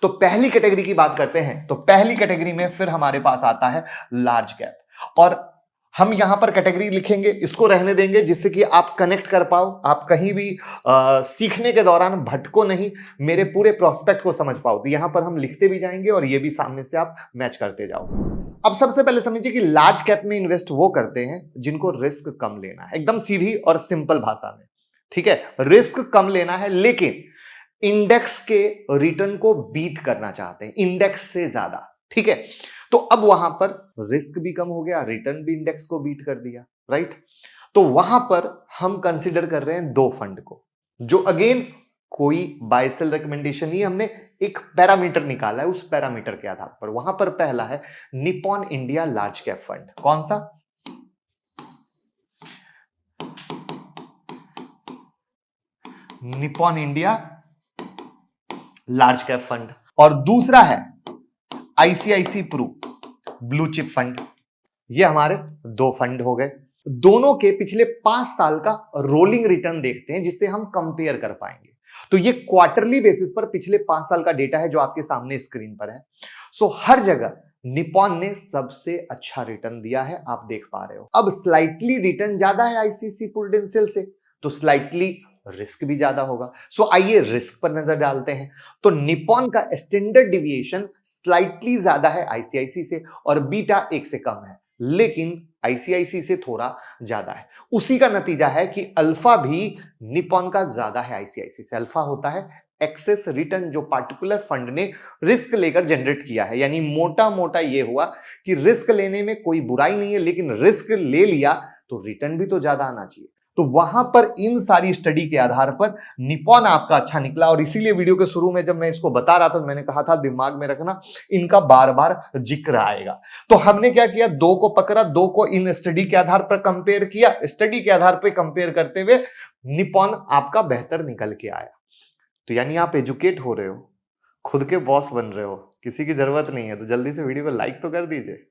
तो पहली कैटेगरी की बात करते हैं, तो पहली कैटेगरी में फिर हमारे पास आता है लार्ज कैप। और हम यहां पर कैटेगरी लिखेंगे, इसको रहने देंगे जिससे कि आप कनेक्ट कर पाओ, आप कहीं भी सीखने के दौरान भटको नहीं, मेरे पूरे प्रोस्पेक्ट को समझ पाओ। तो यहां पर हम लिखते भी जाएंगे और ये भी सामने से आप मैच करते जाओ। अब सबसे पहले समझिए कि लार्ज कैप में इन्वेस्ट वो करते हैं जिनको रिस्क कम लेना है, एकदम सीधी और सिंपल भाषा में। ठीक है, रिस्क कम लेना है लेकिन इंडेक्स के रिटर्न को बीट करना चाहते हैं, इंडेक्स से ज्यादा। ठीक है, तो अब वहां पर रिस्क भी कम हो गया, रिटर्न भी इंडेक्स को बीट कर दिया, राइट। तो वहां पर हम कंसीडर कर रहे हैं दो फंड को, जो अगेन कोई बाय सेल रिकमेंडेशन नहीं, हमने एक पैरामीटर निकाला है, उस पैरामीटर के आधार पर। वहां पर पहला है Nippon India large cap fund. कौन सा? Nippon India large cap fund. और दूसरा है ICICI Pru blue chip fund. ये हमारे दो फंड हो गए। दोनों के पिछले 5 साल का रोलिंग रिटर्न देखते हैं जिससे हम कंपेयर कर पाएंगे। तो ये क्वार्टरली बेसिस पर पिछले 5 साल का डेटा है जो आपके सामने स्क्रीन पर है। सो हर जगह निप्पॉन ने सबसे अच्छा रिटर्न दिया है, आप देख पा रहे हो। अब स्लाइटली रिटर्न ज्यादा है आईसीसी प्रूडेंशियल से, तो स्लाइटली रिस्क भी ज्यादा होगा। सो आइए रिस्क पर नजर डालते हैं। तो निप्पॉन का स्टैंडर्ड डिविएशन स्लाइटली ज्यादा है आईसीआईसी से और बीटा 1 से कम है, लेकिन आईसीआईसी से थोड़ा ज्यादा है। उसी का नतीजा है कि अल्फा भी निप्पॉन का ज्यादा है आईसीआईसी से। अल्फा होता है एक्सेस रिटर्न जो पार्टिकुलर फंड ने रिस्क लेकर जनरेट किया है। यानी मोटा मोटा ये हुआ कि रिस्क लेने में कोई बुराई नहीं है, लेकिन रिस्क ले लिया तो रिटर्न भी तो ज्यादा आना चाहिए। तो वहां पर इन सारी स्टडी के आधार पर निप्पॉन आपका अच्छा निकला। और इसीलिए वीडियो के शुरू में जब मैं इसको बता रहा था तो मैंने कहा था दिमाग में रखना, इनका बार बार जिक्र आएगा। तो हमने क्या किया, दो को पकड़ा, दो को इन स्टडी के आधार पर कंपेयर किया। स्टडी के आधार पर कंपेयर करते हुए निप्पॉन आपका बेहतर निकल के आया। तो यानी आप एजुकेट हो रहे हो, खुद के बॉस बन रहे हो, किसी की जरूरत नहीं है। तो जल्दी से वीडियो को लाइक तो कर दीजिए।